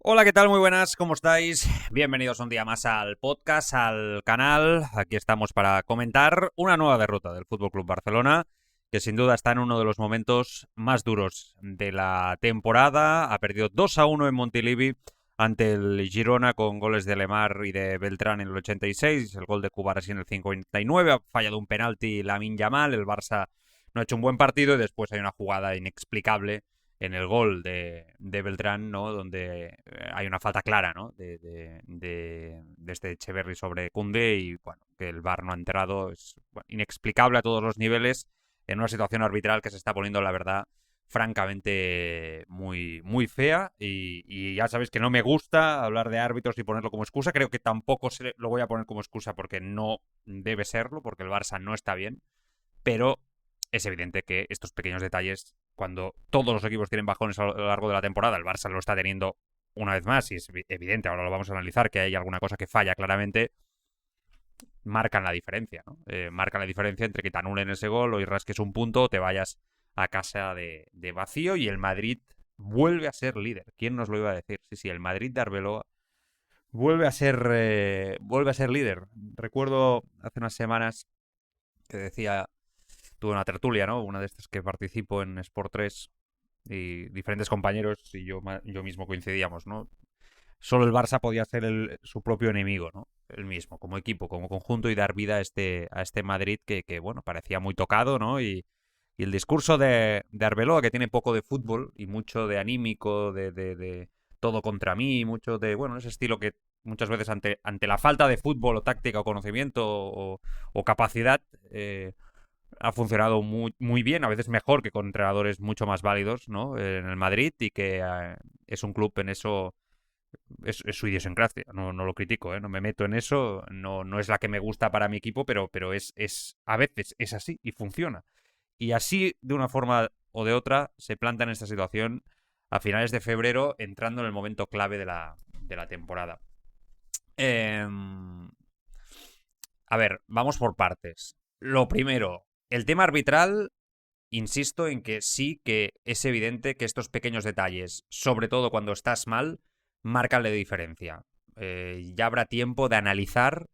Hola, ¿qué tal? Muy buenas, ¿cómo estáis? Bienvenidos un día más al podcast, al canal. Aquí estamos para comentar una nueva derrota del Fútbol Club Barcelona, que sin duda está en uno de los momentos más duros de la temporada. Ha perdido 2-1 en Montilivi ante el Girona con goles de Lemar y de Beltrán en el 86, el gol de Cubarsí en el 59, ha fallado un penalti Lamine Yamal, el Barça no ha hecho un buen partido y después hay una jugada inexplicable en el gol de Beltrán, ¿no? Donde hay una falta clara, ¿no? De este Echeverri sobre Koundé y, bueno, que el VAR no ha enterado. Es inexplicable a todos los niveles en una situación arbitral que se está poniendo, la verdad, francamente muy, muy fea. Y ya sabéis que no me gusta hablar de árbitros y ponerlo como excusa. Creo que tampoco lo voy a poner como excusa porque no debe serlo, porque el Barça no está bien. Pero es evidente que estos pequeños detalles, cuando todos los equipos tienen bajones a lo largo de la temporada, el Barça lo está teniendo una vez más, y es evidente, ahora lo vamos a analizar, que hay alguna cosa que falla claramente, marcan la diferencia, ¿no? Marcan la diferencia entre que te anulen ese gol o y rasques un punto o te vayas a casa de vacío, y el Madrid vuelve a ser líder. ¿Quién nos lo iba a decir? Sí, el Madrid de Arbeloa vuelve a ser líder. Recuerdo hace unas semanas que decía, tuve una tertulia, ¿no? Una de estas que participo en Sport 3 y diferentes compañeros y yo mismo coincidíamos, ¿no? Solo el Barça podía ser su propio enemigo, ¿no? El mismo, como equipo, como conjunto, y dar vida a este Madrid que bueno, parecía muy tocado, ¿no? Y el discurso de Arbeloa, que tiene poco de fútbol y mucho de anímico, de todo contra mí, mucho de, bueno, ese estilo que muchas veces ante la falta de fútbol o táctica o conocimiento o capacidad, ha funcionado muy, muy bien, a veces mejor que con entrenadores mucho más válidos, ¿no? En el Madrid, y que es un club en eso, es su idiosincrasia, no lo critico, ¿eh? No me meto en eso, no es la que me gusta para mi equipo, pero a veces es así y funciona. Y así, de una forma o de otra, se planta en esta situación a finales de febrero, entrando en el momento clave de la temporada. Eh, a ver, vamos por partes. Lo primero, el tema arbitral. Insisto en que sí, que es evidente que estos pequeños detalles, sobre todo cuando estás mal, marcan la diferencia. Ya habrá tiempo de analizar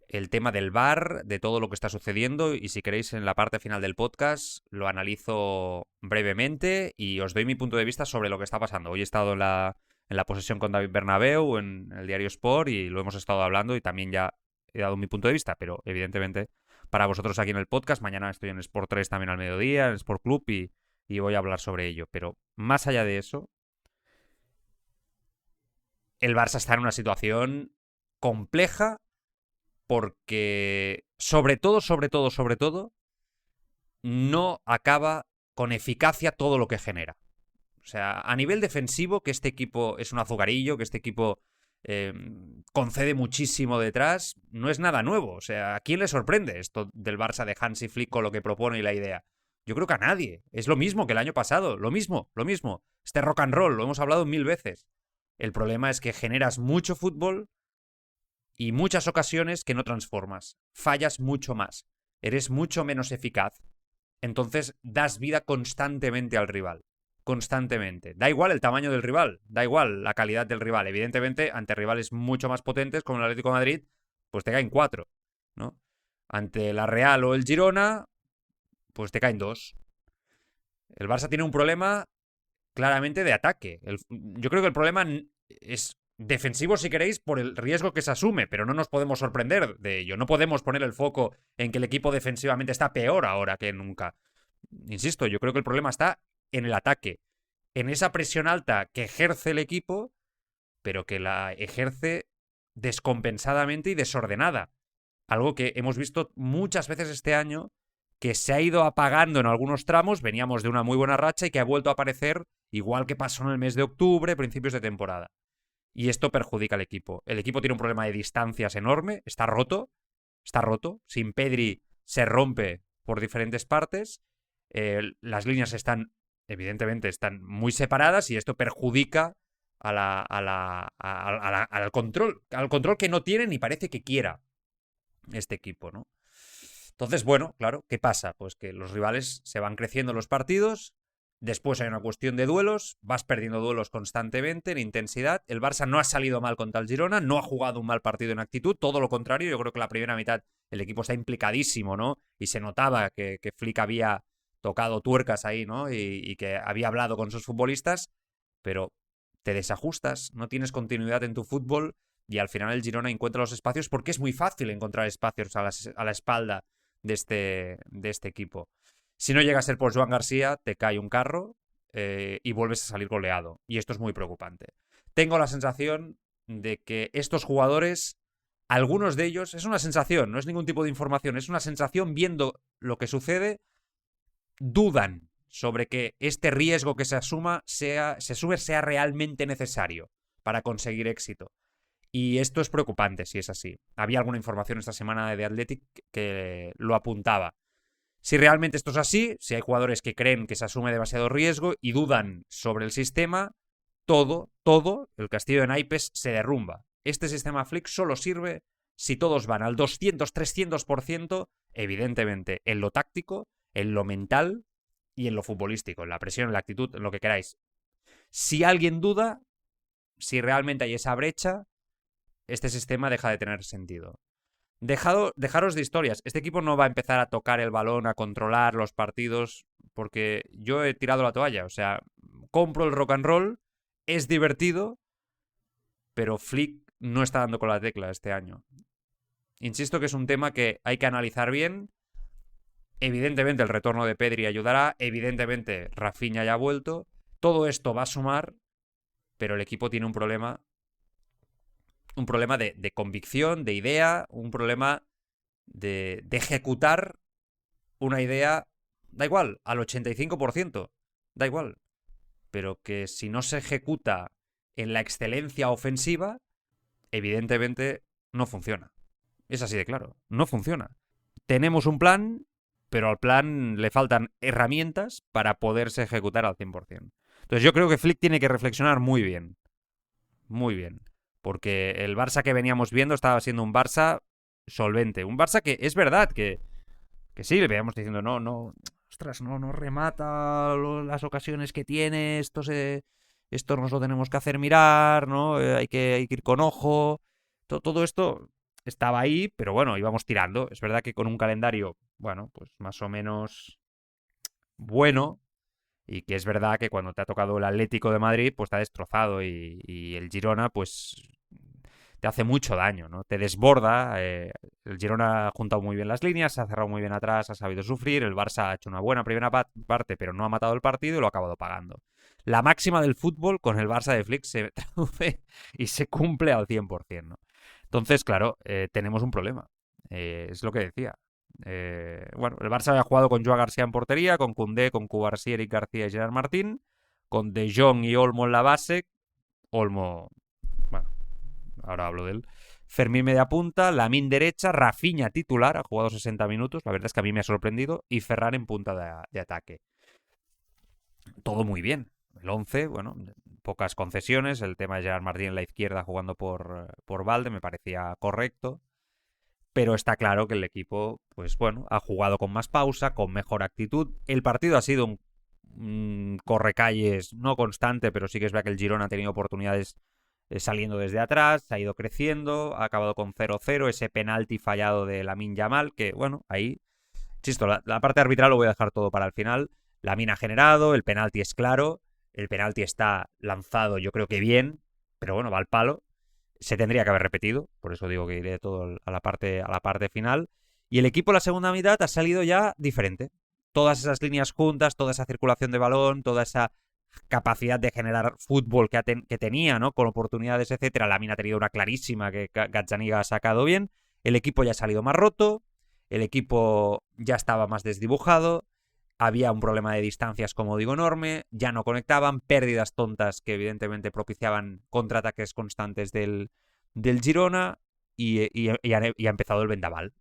el tema del VAR, de todo lo que está sucediendo, y si queréis en la parte final del podcast lo analizo brevemente y os doy mi punto de vista sobre lo que está pasando. Hoy he estado en la posesión con David Bernabéu en el diario Sport y lo hemos estado hablando y también ya he dado mi punto de vista, pero evidentemente para vosotros aquí en el podcast, mañana estoy en Sport 3 también al mediodía, en Sport Club, y voy a hablar sobre ello. Pero más allá de eso, el Barça está en una situación compleja porque sobre todo, no acaba con eficacia todo lo que genera. O sea, a nivel defensivo, que este equipo es un azucarillo, que este equipo eh, concede muchísimo detrás, no es nada nuevo. O sea, ¿a quién le sorprende esto del Barça de Hansi Flick con lo que propone y la idea? Yo creo que a nadie. Es lo mismo que el año pasado. Lo mismo. Este rock and roll, lo hemos hablado 1000 veces. El problema es que generas mucho fútbol y muchas ocasiones que no transformas. Fallas mucho más. Eres mucho menos eficaz. Entonces das vida constantemente al rival. Constantemente. Da igual el tamaño del rival, da igual la calidad del rival. Evidentemente, ante rivales mucho más potentes como el Atlético de Madrid, pues te caen 4, ¿no? Ante la Real o el Girona, pues te caen 2. El Barça tiene un problema claramente de ataque. Yo creo que el problema es defensivo, si queréis, por el riesgo que se asume, pero no nos podemos sorprender de ello. No podemos poner el foco en que el equipo defensivamente está peor ahora que nunca. Insisto, yo creo que el problema está en el ataque, en esa presión alta que ejerce el equipo, pero que la ejerce descompensadamente y desordenada. Algo que hemos visto muchas veces este año, que se ha ido apagando en algunos tramos. Veníamos de una muy buena racha y que ha vuelto a aparecer, igual que pasó en el mes de octubre, principios de temporada. Y esto perjudica al equipo. El equipo tiene un problema de distancias enorme, está roto. Sin Pedri se rompe por diferentes partes. Las líneas evidentemente, están muy separadas y esto perjudica al control que no tiene ni parece que quiera este equipo, ¿no? Entonces, bueno, claro, ¿qué pasa? Pues que los rivales se van creciendo en los partidos, Después hay una cuestión de duelos, vas perdiendo duelos constantemente en intensidad. El Barça no ha salido mal contra el Girona, no ha jugado un mal partido en actitud, todo lo contrario. Yo creo que la primera mitad el equipo está implicadísimo, ¿no? Y se notaba que Flick había tocado tuercas ahí, ¿no? Y que había hablado con sus futbolistas, pero te desajustas, no tienes continuidad en tu fútbol y al final el Girona encuentra los espacios porque es muy fácil encontrar espacios a la espalda de este equipo. Si no llega a ser por Joan García, te cae un carro y vuelves a salir goleado. Y esto es muy preocupante. Tengo la sensación de que estos jugadores, algunos de ellos, es una sensación, no es ningún tipo de información, es una sensación viendo lo que sucede, dudan sobre que este riesgo que se asume sea realmente necesario para conseguir éxito. Y esto es preocupante si es así. Había alguna información esta semana de The Athletic que lo apuntaba. Si realmente esto es así, si hay jugadores que creen que se asume demasiado riesgo y dudan sobre el sistema, todo, el castillo de naipes se derrumba. Este sistema Flick solo sirve si todos van al 200-300%, evidentemente, en lo táctico, en lo mental y en lo futbolístico, en la presión, en la actitud, en lo que queráis. Si alguien duda, si realmente hay esa brecha, este sistema deja de tener sentido. Dejaros de historias. Este equipo no va a empezar a tocar el balón, a controlar los partidos, porque yo he tirado la toalla. O sea, compro el rock and roll, es divertido, pero Flick no está dando con la tecla este año. Insisto que es un tema que hay que analizar bien. Evidentemente el retorno de Pedri ayudará, evidentemente Rafinha ya ha vuelto. Todo esto va a sumar, pero el equipo tiene un problema de convicción, de idea, un problema de ejecutar una idea, da igual, al 85%, da igual, pero que si no se ejecuta en la excelencia ofensiva, evidentemente no funciona. Es así de claro, no funciona. Tenemos un plan, pero al plan le faltan herramientas para poderse ejecutar al 100%. Entonces yo creo que Flick tiene que reflexionar muy bien. Muy bien. Porque el Barça que veníamos viendo estaba siendo un Barça solvente. Un Barça que es verdad que sí, le veíamos diciendo, no, ostras, no remata las ocasiones que tiene, esto nos lo tenemos que hacer mirar, ¿no? Hay que ir con ojo. Todo esto estaba ahí, pero bueno, íbamos tirando. Es verdad que con un calendario, bueno, pues más o menos bueno, y que es verdad que cuando te ha tocado el Atlético de Madrid, pues te ha destrozado y el Girona, pues te hace mucho daño, ¿no? Te desborda. El Girona ha juntado muy bien las líneas, se ha cerrado muy bien atrás, ha sabido sufrir. El Barça ha hecho una buena primera parte, pero no ha matado el partido y lo ha acabado pagando. La máxima del fútbol con el Barça de Flick se traduce y se cumple al 100%, ¿no? Entonces, claro, tenemos un problema. Es lo que decía. Bueno, el Barça había jugado con Joao García en portería, con Koundé, con Cubarsí, Eric García y Gerard Martín, con De Jong y Olmo en la base. Olmo, bueno, ahora hablo de él. Fermín media punta, Lamine derecha, Rafinha titular, ha jugado 60 minutos, la verdad es que a mí me ha sorprendido, y Ferran en punta de ataque. Todo muy bien. El 11, bueno, pocas concesiones, el tema de Gerard Martín en la izquierda jugando por Valde me parecía correcto. Pero está claro que el equipo, pues bueno, ha jugado con más pausa, con mejor actitud. El partido ha sido un correcalles no constante, pero sí que es verdad que el Girona ha tenido oportunidades saliendo desde atrás, ha ido creciendo, ha acabado con 0-0, ese penalti fallado de Lamine Yamal, que bueno, ahí, chisto, la parte arbitral lo voy a dejar todo para el final. Lamine ha generado, el penalti es claro, el penalti está lanzado yo creo que bien, pero bueno, va al palo. Se tendría que haber repetido, por eso digo que iré todo a la parte final. Y el equipo en la segunda mitad ha salido ya diferente. Todas esas líneas juntas, toda esa circulación de balón, toda esa capacidad de generar fútbol que tenía, ¿no? Con oportunidades, etcétera. Lamine ha tenido una clarísima que Gazzaniga ha sacado bien. El equipo ya ha salido más roto. El equipo ya estaba más desdibujado. Había un problema de distancias, como digo, enorme. Ya no conectaban. Pérdidas tontas que evidentemente propiciaban contraataques constantes del Girona. Y ha empezado el vendaval.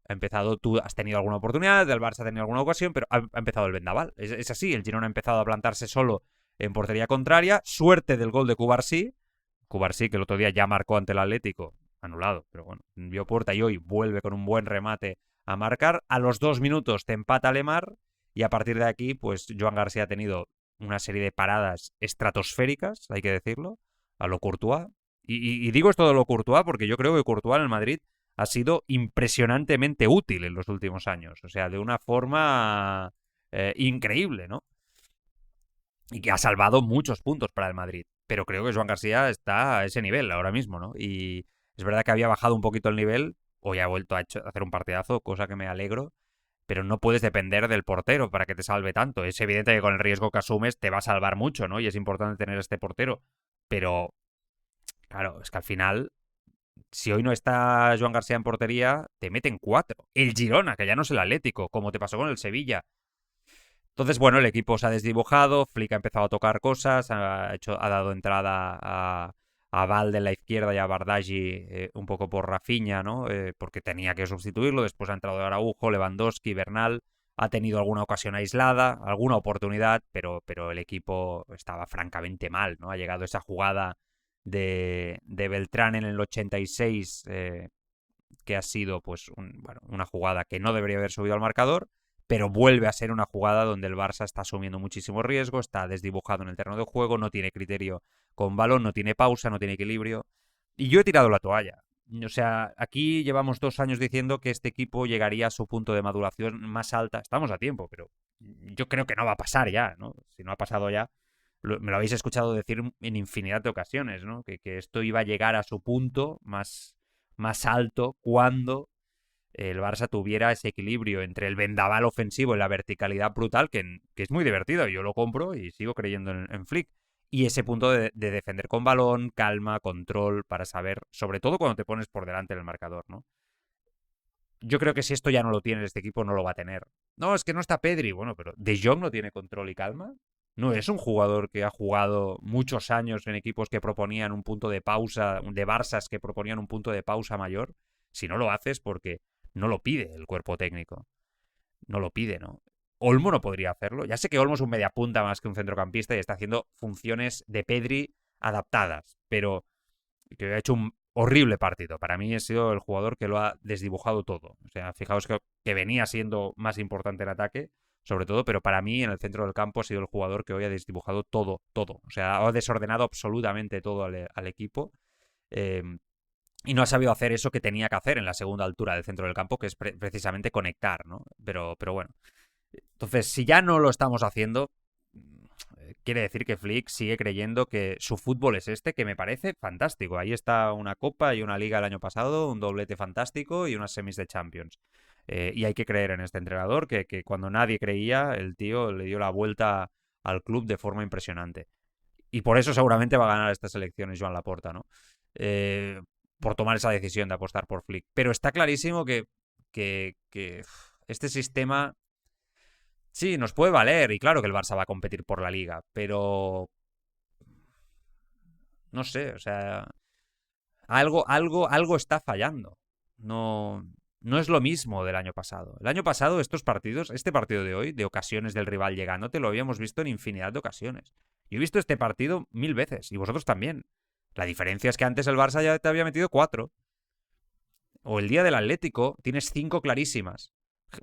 Tú has tenido alguna oportunidad, el Barça ha tenido alguna ocasión, pero ha empezado el vendaval. Es así. El Girona ha empezado a plantarse solo en portería contraria. Suerte del gol de Cubarsí. Cubarsí, que el otro día ya marcó ante el Atlético. Anulado, pero bueno, vio puerta y hoy vuelve con un buen remate a marcar. A los 2 minutos te empata Lemar. Y a partir de aquí, pues Joan García ha tenido una serie de paradas estratosféricas, hay que decirlo, a lo Courtois. Y digo esto de lo Courtois porque yo creo que Courtois en el Madrid ha sido impresionantemente útil en los últimos años. O sea, de una forma increíble, ¿no? Y que ha salvado muchos puntos para el Madrid. Pero creo que Joan García está a ese nivel ahora mismo, ¿no? Y es verdad que había bajado un poquito el nivel, hoy ha vuelto a hacer un partidazo, cosa que me alegro, pero no puedes depender del portero para que te salve tanto. Es evidente que con el riesgo que asumes te va a salvar mucho, ¿no? Y es importante tener este portero. Pero, claro, es que al final, si hoy no está Joan García en portería, te meten 4. El Girona, que ya no es el Atlético, como te pasó con el Sevilla. Entonces, bueno, el equipo se ha desdibujado, Flick ha empezado a tocar cosas, ha dado entrada a Valde en la izquierda y a Bardaghi un poco por Rafinha, ¿no? Porque tenía que sustituirlo, después ha entrado Araujo, Lewandowski, Bernal, ha tenido alguna ocasión aislada, alguna oportunidad, pero el equipo estaba francamente mal, ¿no? Ha llegado esa jugada de Beltrán en el 86, que ha sido pues una jugada que no debería haber subido al marcador, pero vuelve a ser una jugada donde el Barça está asumiendo muchísimo riesgo, está desdibujado en el terreno de juego, no tiene criterio con balón, no tiene pausa, no tiene equilibrio. Y yo he tirado la toalla. O sea, aquí llevamos 2 años diciendo que este equipo llegaría a su punto de maduración más alta. Estamos a tiempo, pero yo creo que no va a pasar ya, ¿no? Si no ha pasado ya, me lo habéis escuchado decir en infinidad de ocasiones, ¿no? Que esto iba a llegar a su punto más alto cuando el Barça tuviera ese equilibrio entre el vendaval ofensivo y la verticalidad brutal, que es muy divertido. Yo lo compro y sigo creyendo en Flick. Y ese punto de defender con balón, calma, control, para saber, sobre todo cuando te pones por delante del marcador, ¿no? Yo creo que si esto ya no lo tiene este equipo, no lo va a tener. No, es que no está Pedri. Bueno, pero ¿De Jong no tiene control y calma? No es un jugador que ha jugado muchos años en equipos que proponían un punto de pausa, de Barças que proponían un punto de pausa mayor. Si no lo haces porque no lo pide el cuerpo técnico. No lo pide, ¿no? Olmo no podría hacerlo. Ya sé que Olmo es un mediapunta más que un centrocampista y está haciendo funciones de Pedri adaptadas, pero que ha hecho un horrible partido. Para mí ha sido el jugador que lo ha desdibujado todo. O sea, fijaos que venía siendo más importante el ataque, sobre todo, pero para mí en el centro del campo ha sido el jugador que hoy ha desdibujado todo, todo. O sea, ha desordenado absolutamente todo al equipo. Eh, y no ha sabido hacer eso que tenía que hacer en la segunda altura del centro del campo, que es precisamente conectar, ¿no? Pero bueno. Entonces, si ya no lo estamos haciendo, quiere decir que Flick sigue creyendo que su fútbol es este, que me parece fantástico. Ahí está una Copa y una Liga el año pasado, un doblete fantástico y unas semis de Champions. Y hay que creer en este entrenador, que cuando nadie creía, el tío le dio la vuelta al club de forma impresionante. Y por eso seguramente va a ganar estas elecciones Joan Laporta, ¿no? Por tomar esa decisión de apostar por Flick. Pero está clarísimo que este sistema sí nos puede valer. Y claro que el Barça va a competir por la liga. Pero no sé, o sea, algo está fallando. No es lo mismo del año pasado. El año pasado estos partidos, este partido de hoy, de ocasiones del rival llegándote, lo habíamos visto en infinidad de ocasiones. Yo he visto este partido 1000 veces y vosotros también. La diferencia es que antes el Barça ya te había metido 4. O el día del Atlético tienes 5 clarísimas.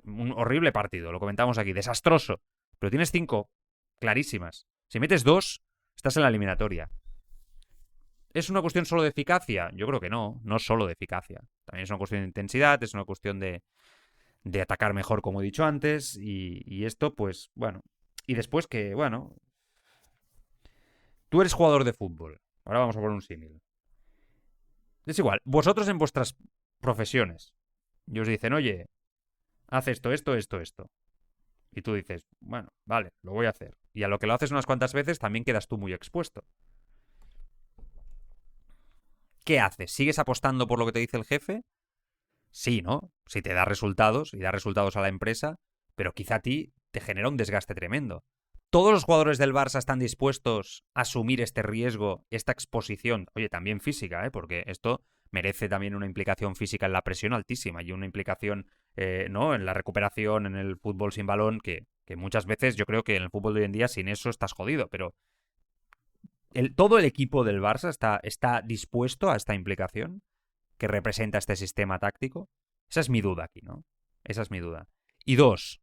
Un horrible partido, lo comentamos aquí, desastroso. Pero tienes 5 clarísimas. Si metes 2, estás en la eliminatoria. ¿Es una cuestión solo de eficacia? Yo creo que no solo de eficacia. También es una cuestión de intensidad, es una cuestión de atacar mejor, como he dicho antes, y esto, pues, bueno. Y después que, bueno, tú eres jugador de fútbol. Ahora vamos a poner un símil. Es igual, vosotros en vuestras profesiones, y os dicen, oye, haz esto, esto, esto, esto. Y tú dices, bueno, vale, lo voy a hacer. Y a lo que lo haces unas cuantas veces, también quedas tú muy expuesto. ¿Qué haces? ¿Sigues apostando por lo que te dice el jefe? Sí, ¿no? Si te da resultados y da resultados a la empresa, pero quizá a ti te genera un desgaste tremendo. ¿Todos los jugadores del Barça están dispuestos a asumir este riesgo, esta exposición? Oye, también física, ¿eh? Porque esto merece también una implicación física en la presión altísima y una implicación, ¿no? En la recuperación, en el fútbol sin balón, que muchas veces yo creo que en el fútbol de hoy en día sin eso estás jodido, pero todo el equipo del Barça está dispuesto a esta implicación que representa este sistema táctico. Esa es mi duda aquí, ¿no? Esa es mi duda. Y 2,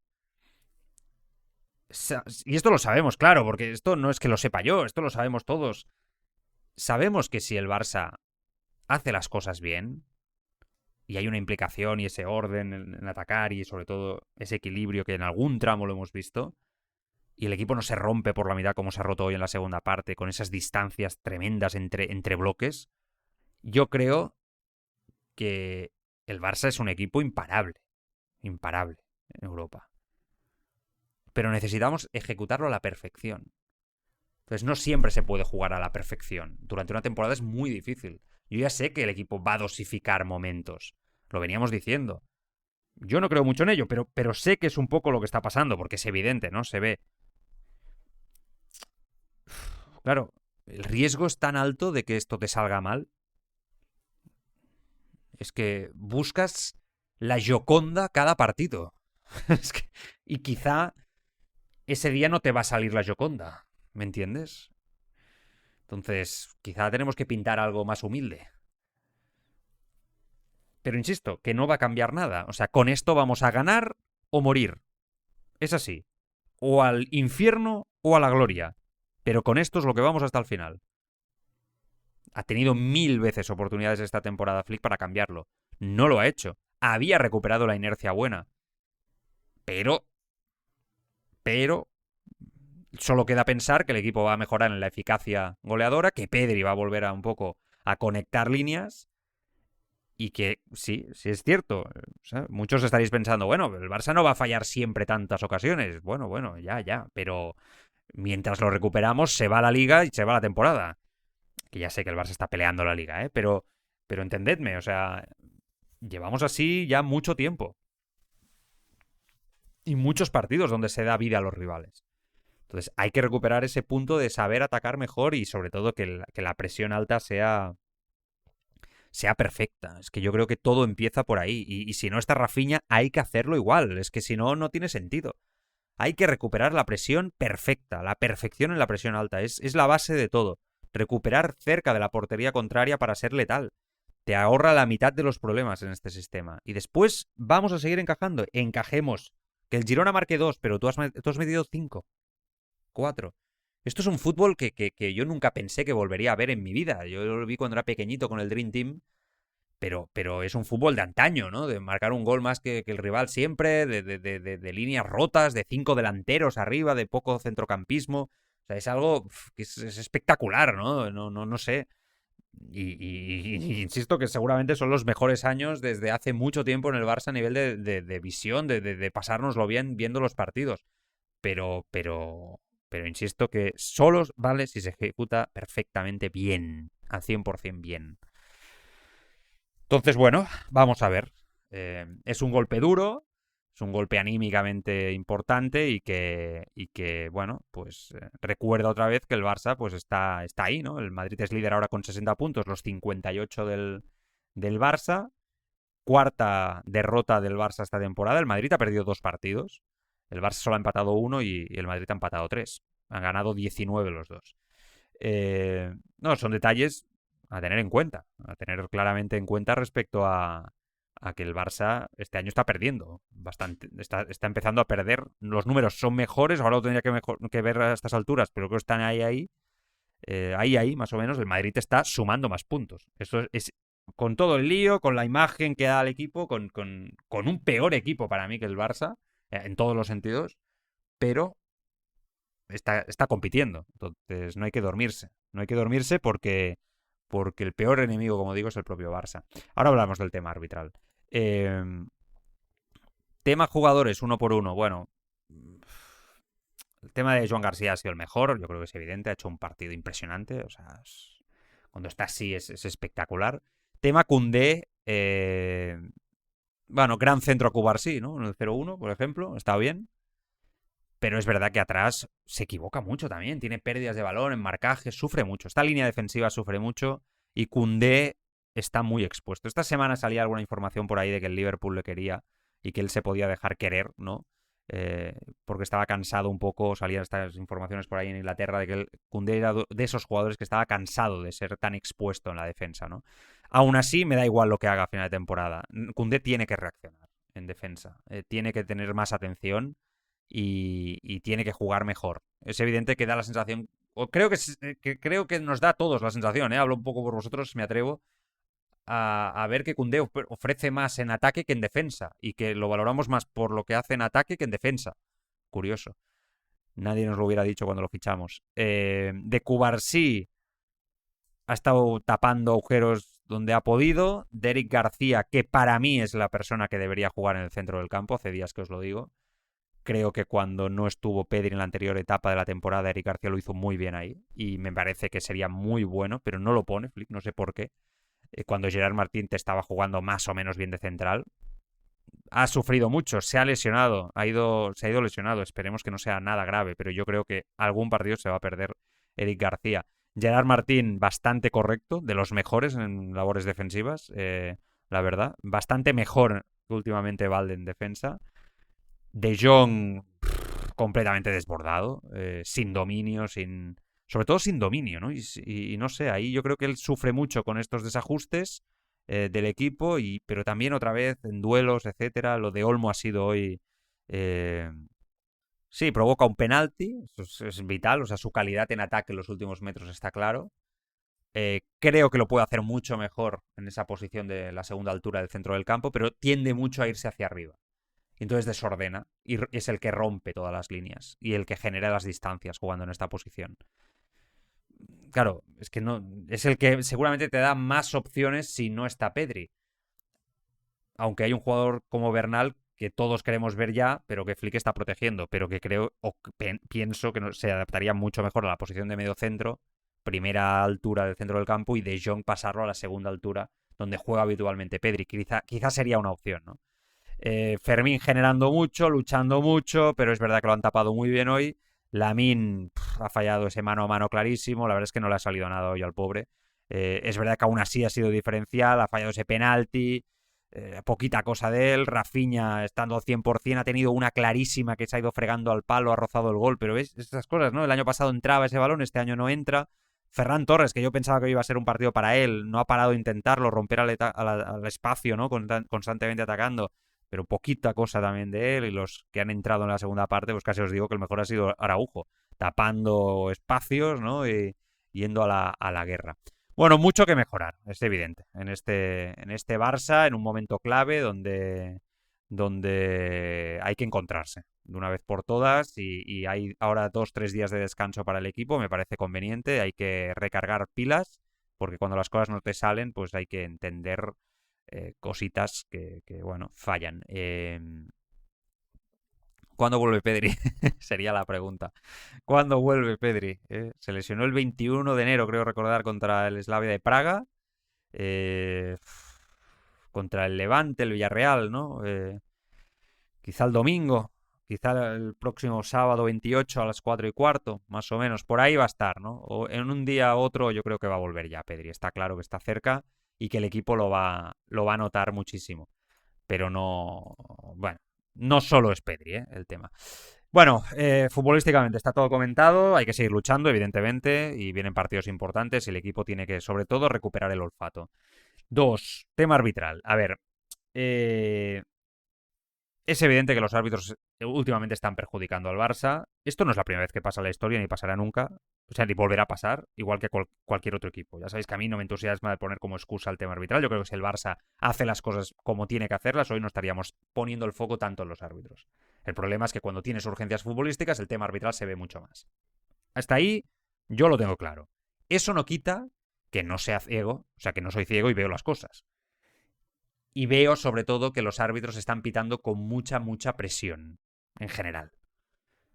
Y esto lo sabemos, claro, porque esto no es que lo sepa yo, esto lo sabemos todos. Sabemos que si el Barça hace las cosas bien, y hay una implicación y ese orden en atacar y sobre todo ese equilibrio que en algún tramo lo hemos visto, y el equipo no se rompe por la mitad como se ha roto hoy en la segunda parte, con esas distancias tremendas entre bloques, yo creo que el Barça es un equipo imparable, imparable en Europa. Pero necesitamos ejecutarlo a la perfección. Entonces no siempre se puede jugar a la perfección. Durante una temporada es muy difícil. Yo ya sé que el equipo va a dosificar momentos. Lo veníamos diciendo. Yo no creo mucho en ello, pero sé que es un poco lo que está pasando, porque es evidente, ¿no? Se ve. Claro, el riesgo es tan alto de que esto te salga mal. Es que buscas la Gioconda cada partido. Y quizá ese día no te va a salir la Gioconda. ¿Me entiendes? Entonces, quizá tenemos que pintar algo más humilde. Pero insisto, que no va a cambiar nada. O sea, con esto vamos a ganar o morir. Es así. O al infierno o a la gloria. Pero con esto es lo que vamos hasta el final. Ha tenido 1000 veces oportunidades esta temporada Flick para cambiarlo. No lo ha hecho. Había recuperado la inercia buena. Pero solo queda pensar que el equipo va a mejorar en la eficacia goleadora, que Pedri va a volver a un poco a conectar líneas y que sí es cierto. O sea, muchos estaréis pensando, bueno, el Barça no va a fallar siempre tantas ocasiones. Bueno, ya, pero mientras lo recuperamos se va la liga y se va la temporada. Que ya sé que el Barça está peleando la liga, pero entendedme, o sea, llevamos así ya mucho tiempo. Y muchos partidos donde se da vida a los rivales. Entonces hay que recuperar ese punto de saber atacar mejor y sobre todo que la presión alta sea perfecta. Es que yo creo que todo empieza por ahí. Y si no está Rafinha, hay que hacerlo igual. Es que si no, no tiene sentido. Hay que recuperar la presión perfecta, la perfección en la presión alta. Es la base de todo. Recuperar cerca de la portería contraria para ser letal. Te ahorra la mitad de los problemas en este sistema. Y después vamos a seguir encajando. Encajemos. Que el Girona marque 2, pero tú has metido 5. 4. Esto es un fútbol que yo nunca pensé que volvería a ver en mi vida. Yo lo vi cuando era pequeñito con el Dream Team, pero es un fútbol de antaño, ¿no? De marcar un gol más que el rival siempre, de líneas rotas, de 5 delanteros arriba, de poco centrocampismo. O sea, es algo que es espectacular, ¿no? No sé. Y insisto que seguramente son los mejores años desde hace mucho tiempo en el Barça a nivel de visión, de pasárnoslo bien viendo los partidos. Pero insisto que solo vale si se ejecuta perfectamente bien, al 100% bien. Entonces, bueno, vamos a ver. Es un golpe duro, es un golpe anímicamente importante y que bueno, pues recuerda otra vez que el Barça pues está ahí, ¿no? El Madrid es líder ahora con 60 puntos, los 58 del Barça. Cuarta derrota del Barça esta temporada. El Madrid ha perdido 2 partidos. El Barça solo ha empatado 1 y el Madrid ha empatado 3. Han ganado 19 los dos. No, son detalles a tener en cuenta, a tener claramente en cuenta respecto a que el Barça este año está perdiendo bastante, está empezando a perder. Los números son mejores, ahora lo tendría que ver a estas alturas, pero creo que están ahí, más o menos. El Madrid está sumando más puntos. Eso es con todo el lío, con la imagen que da el equipo, con un peor equipo para mí que el Barça, en todos los sentidos, pero está compitiendo. Entonces no hay que dormirse. No hay que dormirse porque el peor enemigo, como digo, es el propio Barça. Ahora hablamos del tema arbitral. Tema jugadores, uno por uno. Bueno, el tema de Joan García ha sido el mejor, yo creo que es evidente, ha hecho un partido impresionante. O sea, cuando está así es espectacular. Tema Koundé, bueno, gran centro a Cubarsí, ¿no? En el 0-1, por ejemplo, está bien. Pero es verdad que atrás se equivoca mucho también. Tiene pérdidas de balón en marcaje, sufre mucho. Esta línea defensiva sufre mucho y Koundé está muy expuesto. Esta semana salía alguna información por ahí de que el Liverpool le quería y que él se podía dejar querer, ¿no? Porque estaba cansado un poco, salían estas informaciones por ahí en Inglaterra de que el Koundé era de esos jugadores que estaba cansado de ser tan expuesto en la defensa, ¿no? Aún así, me da igual lo que haga a final de temporada. Koundé tiene que reaccionar en defensa. Tiene que tener más atención y tiene que jugar mejor. Es evidente que da la sensación, o creo que nos da a todos la sensación, hablo un poco por vosotros, me atrevo, a ver que Koundé ofrece más en ataque que en defensa y que lo valoramos más por lo que hace en ataque que en defensa. Curioso. Nadie nos lo hubiera dicho cuando lo fichamos. De Cubarsí ha estado tapando agujeros donde ha podido. De Eric García, que para mí es la persona que debería jugar en el centro del campo, hace días que os lo digo. Creo que cuando no estuvo Pedri en la anterior etapa de la temporada, Eric García lo hizo muy bien ahí. Y me parece que sería muy bueno, pero no lo pone, Flick, no sé por qué. Cuando Gerard Martín te estaba jugando más o menos bien de central. Ha sufrido mucho, se ha lesionado, se ha ido lesionado. Esperemos que no sea nada grave, pero yo creo que algún partido se va a perder Eric García. Gerard Martín, bastante correcto, de los mejores en labores defensivas, la verdad. Bastante mejor que últimamente Valde en defensa. De Jong, completamente desbordado, sin dominio, sobre todo sin dominio, ¿no? Y no sé, ahí yo creo que él sufre mucho con estos desajustes del equipo, pero también otra vez en duelos, etcétera. Lo de Olmo ha sido hoy... sí, provoca un penalti, eso es vital, o sea, su calidad en ataque en los últimos metros está claro. Creo que lo puede hacer mucho mejor en esa posición de la segunda altura del centro del campo, pero tiende mucho a irse hacia arriba. Entonces desordena y es el que rompe todas las líneas y el que genera las distancias jugando en esta posición. Claro, es que no es el que seguramente te da más opciones si no está Pedri. Aunque hay un jugador como Bernal que todos queremos ver ya, pero que Flick está protegiendo, pero que creo o pienso que se adaptaría mucho mejor a la posición de medio centro, primera altura del centro del campo, y De Jong pasarlo a la segunda altura, donde juega habitualmente Pedri. Quizá sería una opción, ¿no? Fermín generando mucho, luchando mucho, pero es verdad que lo han tapado muy bien hoy. Lamine ha fallado ese mano a mano clarísimo, la verdad es que no le ha salido nada hoy al pobre. Es verdad que aún así ha sido diferencial, ha fallado ese penalti, poquita cosa de él. Rafinha, estando al 100%, ha tenido una clarísima que se ha ido fregando al palo, ha rozado el gol, pero ves esas cosas, ¿no? El año pasado entraba ese balón, este año no entra. Ferran Torres, que yo pensaba que iba a ser un partido para él, no ha parado de intentarlo, romper al espacio, ¿no? Constantemente atacando, pero poquita cosa también de él. Y los que han entrado en la segunda parte, pues casi os digo que el mejor ha sido Araujo, tapando espacios, ¿no? Y yendo a la guerra. Bueno, mucho que mejorar, es evidente, en este Barça, en un momento clave donde hay que encontrarse de una vez por todas, y hay ahora 2-3 días de descanso para el equipo, me parece conveniente. Hay que recargar pilas, porque cuando las cosas no te salen, pues hay que entender cositas que, bueno, fallan. ¿Cuándo vuelve Pedri? Sería la pregunta. ¿Cuándo vuelve Pedri? Se lesionó el 21 de enero, creo recordar, contra el Slavia de Praga. Eh, contra el Levante, el Villarreal, ¿no? Quizá el domingo. Quizá el próximo sábado 28 a las 4:15, más o menos. Por ahí va a estar, ¿no? O en un día u otro yo creo que va a volver ya Pedri. Está claro que está cerca y que el equipo lo va a notar muchísimo. Pero no... Bueno, no solo es Pedri, el tema. Bueno, futbolísticamente está todo comentado, hay que seguir luchando, evidentemente, y vienen partidos importantes y el equipo tiene que, sobre todo, recuperar el olfato. 2, tema arbitral. A ver, es evidente que los árbitros últimamente están perjudicando al Barça. Esto no es la primera vez que pasa en la historia, ni pasará nunca. O sea, ni volverá a pasar, igual que cualquier otro equipo. Ya sabéis que a mí no me entusiasma de poner como excusa el tema arbitral. Yo creo que si el Barça hace las cosas como tiene que hacerlas, hoy no estaríamos poniendo el foco tanto en los árbitros. El problema es que cuando tienes urgencias futbolísticas, el tema arbitral se ve mucho más. Hasta ahí yo lo tengo claro. Eso no quita que no sea ciego, o sea, que no soy ciego y veo las cosas. Y veo sobre todo que los árbitros están pitando con mucha presión, en general.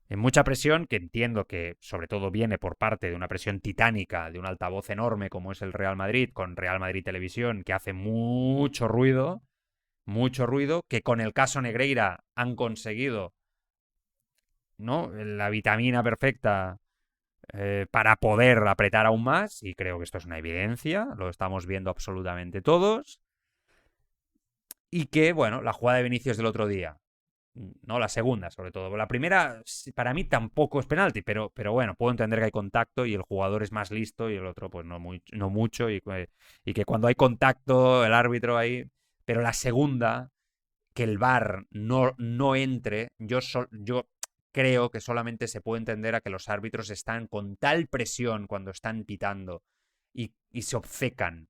En mucha presión, que entiendo que sobre todo viene por parte de una presión titánica, de un altavoz enorme como es el Real Madrid, con Real Madrid Televisión, que hace mucho ruido, que con el caso Negreira han conseguido, ¿no?, la vitamina perfecta para poder apretar aún más, y creo que esto es una evidencia, lo estamos viendo absolutamente todos. Y que, bueno, la jugada de Vinicius del otro día, no la segunda, sobre todo. La primera, para mí, tampoco es penalti, pero bueno, puedo entender que hay contacto y el jugador es más listo y el otro, pues no mucho. Y que cuando hay contacto, el árbitro ahí. Pero la segunda, que el VAR no entre, yo creo que solamente se puede entender a que los árbitros están con tal presión cuando están pitando y se obcecan.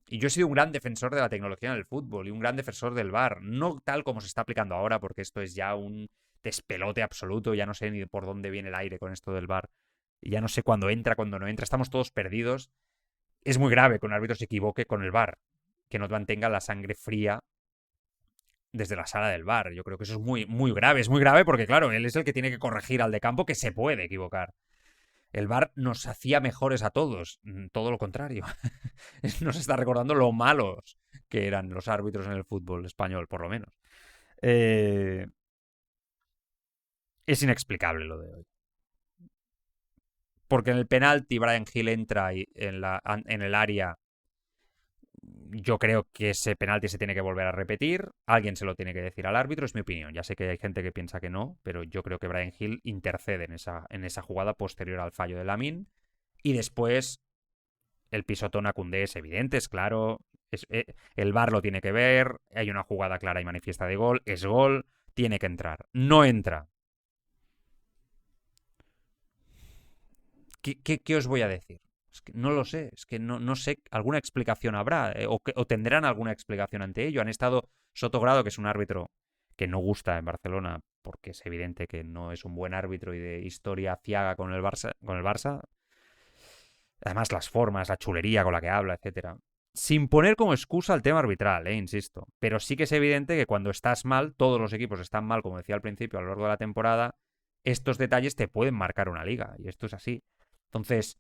Y yo he sido un gran defensor de la tecnología en el fútbol y un gran defensor del VAR. No tal como se está aplicando ahora, porque esto es ya un despelote absoluto. Ya no sé ni por dónde viene el aire con esto del VAR. Y ya no sé cuándo entra, cuándo no entra. Estamos todos perdidos. Es muy grave que un árbitro se equivoque con el VAR. Que no mantenga la sangre fría desde la sala del VAR. Yo creo que eso es muy, muy grave. Es muy grave porque, claro, él es el que tiene que corregir al de campo que se puede equivocar. El VAR nos hacía mejores a todos. Todo lo contrario. Nos está recordando lo malos que eran los árbitros en el fútbol español, por lo menos. Es inexplicable lo de hoy. Porque en el penalti Bryan Gil entra en el área. Yo creo que ese penalti se tiene que volver a repetir. Alguien se lo tiene que decir al árbitro, es mi opinión. Ya sé que hay gente que piensa que no, pero yo creo que Bryan Gil intercede en esa jugada posterior al fallo de Lamine. Y después el pisotón a Koundé es evidente, es claro. El VAR lo tiene que ver. Hay una jugada clara y manifiesta de gol. Es gol. Tiene que entrar. No entra. ¿Qué os voy a decir? Es que no lo sé. Es que no sé. Alguna explicación habrá. O tendrán alguna explicación ante ello. Han estado Sotogrado, que es un árbitro que no gusta en Barcelona, porque es evidente que no es un buen árbitro y de historia ciaga con el Barça. Además, las formas, la chulería con la que habla, etcétera. Sin poner como excusa el tema arbitral, insisto. Pero sí que es evidente que cuando estás mal, todos los equipos están mal, como decía al principio, a lo largo de la temporada, estos detalles te pueden marcar una liga. Y esto es así. Entonces,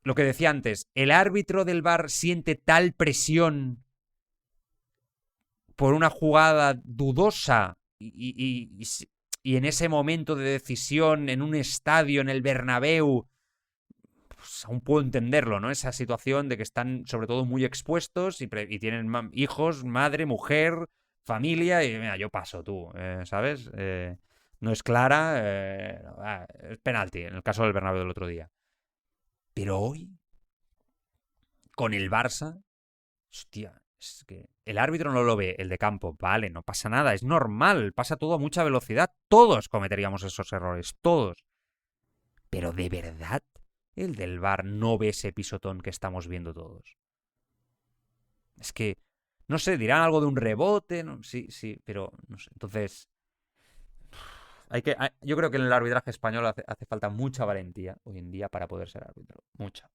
lo que decía antes, el árbitro del VAR siente tal presión por una jugada dudosa y en ese momento de decisión, en un estadio, en el Bernabéu, pues aún puedo entenderlo, ¿no? Esa situación de que están sobre todo muy expuestos y tienen hijos, madre, mujer, familia y mira, yo paso tú, ¿sabes? No es clara, es penalti, en el caso del Bernabéu del otro día. Pero hoy, con el Barça, hostia, es que el árbitro no lo ve, el de campo, vale, no pasa nada, es normal, pasa todo a mucha velocidad, todos cometeríamos esos errores, todos. Pero de verdad, el del VAR no ve ese pisotón que estamos viendo todos. Es que, no sé, dirán algo de un rebote, no, sí, pero no sé. Entonces, yo creo que en el arbitraje español hace falta mucha valentía hoy en día para poder ser árbitro. Mucha.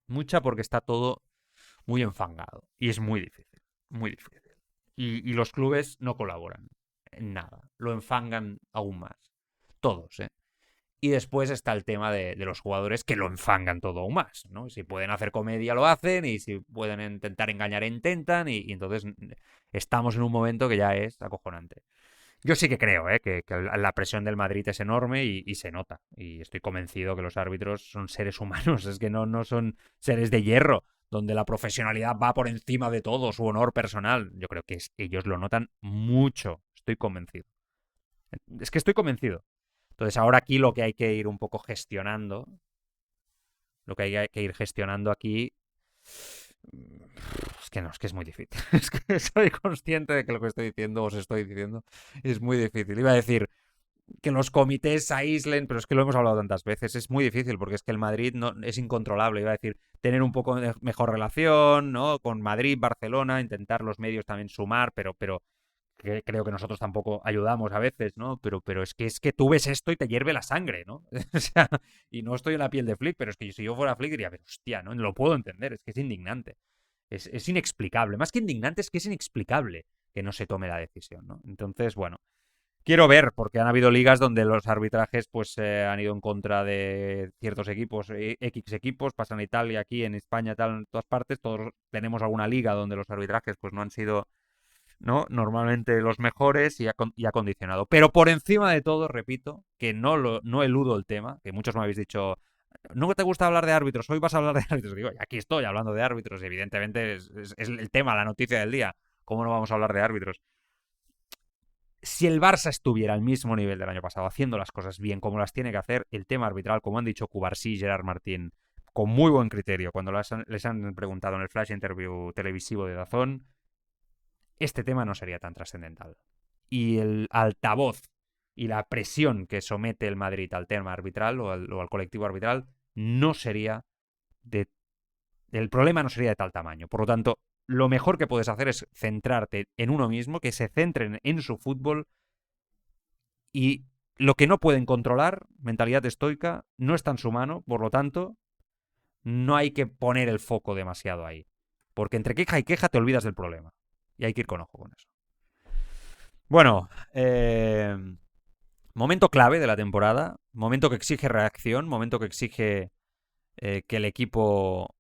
Mucha porque está todo muy enfangado. Y es muy difícil. Muy difícil. Y los clubes no colaboran en nada. Lo enfangan aún más. Todos, ¿eh? Y después está el tema de los jugadores que lo enfangan todo aún más, ¿no? Si pueden hacer comedia lo hacen y si pueden intentar engañar intentan y entonces estamos en un momento que ya es acojonante. Yo sí que creo que la presión del Madrid es enorme y se nota. Y estoy convencido que los árbitros son seres humanos, es que no son seres de hierro, donde la profesionalidad va por encima de todo, su honor personal. Yo creo que ellos lo notan mucho, estoy convencido. Es que estoy convencido. Entonces ahora aquí lo que hay que ir un poco gestionando, lo que hay que ir gestionando aquí, es que no, es que es muy difícil. Es que soy consciente de que lo que estoy diciendo, os estoy diciendo, es muy difícil. Iba a decir que los comités se aíslen, pero es que lo hemos hablado tantas veces, es muy difícil porque es que el Madrid no, es incontrolable. Iba a decir, tener un poco de mejor relación, ¿no? Con Madrid, Barcelona, intentar los medios también sumar, pero que creo que nosotros tampoco ayudamos a veces, ¿no? Pero es que tú ves esto y te hierve la sangre, ¿no? O sea, y no estoy en la piel de Flick, pero es que si yo fuera Flick diría, pero hostia, ¿no? No lo puedo entender, es que es indignante. Es inexplicable. Más que indignante, es que es inexplicable que no se tome la decisión, ¿no? Entonces, bueno, quiero ver, porque han habido ligas donde los arbitrajes pues han ido en contra de ciertos equipos, X equipos, pasa en Italia, aquí, en España, tal, en todas partes. Todos tenemos alguna liga donde los arbitrajes pues no han sido, ¿no? Normalmente los mejores y ha condicionado. Pero por encima de todo, repito, que no eludo el tema, que muchos me habéis dicho, ¿no te gusta hablar de árbitros? Hoy vas a hablar de árbitros. Digo, aquí estoy hablando de árbitros, evidentemente es el tema, la noticia del día. ¿Cómo no vamos a hablar de árbitros? Si el Barça estuviera al mismo nivel del año pasado, haciendo las cosas bien como las tiene que hacer, el tema arbitral, como han dicho Cubarsí y Gerard Martín, con muy buen criterio, cuando les han preguntado en el flash interview televisivo de DAZN, este tema no sería tan trascendental. Y el altavoz y la presión que somete el Madrid al tema arbitral o al colectivo arbitral no sería el problema no sería de tal tamaño. Por lo tanto, lo mejor que puedes hacer es centrarte en uno mismo, que se centren en su fútbol, y lo que no pueden controlar, mentalidad estoica, no está en su mano. Por lo tanto, no hay que poner el foco demasiado ahí. Porque entre queja y queja te olvidas del problema. Y hay que ir con ojo con eso. Bueno, momento clave de la temporada. Momento que exige reacción. Momento que exige que el equipo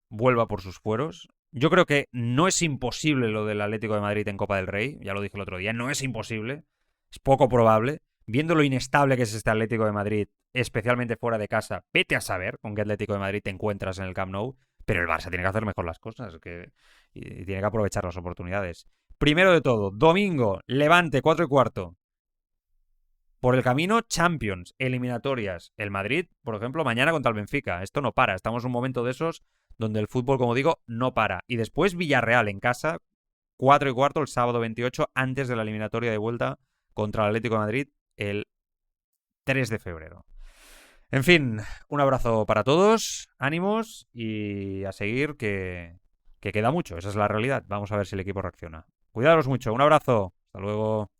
vuelva por sus fueros. Yo creo que no es imposible lo del Atlético de Madrid en Copa del Rey. Ya lo dije el otro día. No es imposible. Es poco probable. Viendo lo inestable que es este Atlético de Madrid, especialmente fuera de casa, vete a saber con qué Atlético de Madrid te encuentras en el Camp Nou. Pero el Barça tiene que hacer mejor las cosas y tiene que aprovechar las oportunidades. Primero de todo, domingo, Levante, 4:15. Por el camino, Champions, eliminatorias. El Madrid, por ejemplo, mañana contra el Benfica. Esto no para. Estamos en un momento de esos donde el fútbol, como digo, no para. Y después Villarreal en casa, 4:15, el sábado 28, antes de la eliminatoria de vuelta contra el Atlético de Madrid, el 3 de febrero. En fin, un abrazo para todos, ánimos y a seguir que queda mucho. Esa es la realidad. Vamos a ver si el equipo reacciona. Cuidaros mucho, un abrazo. Hasta luego.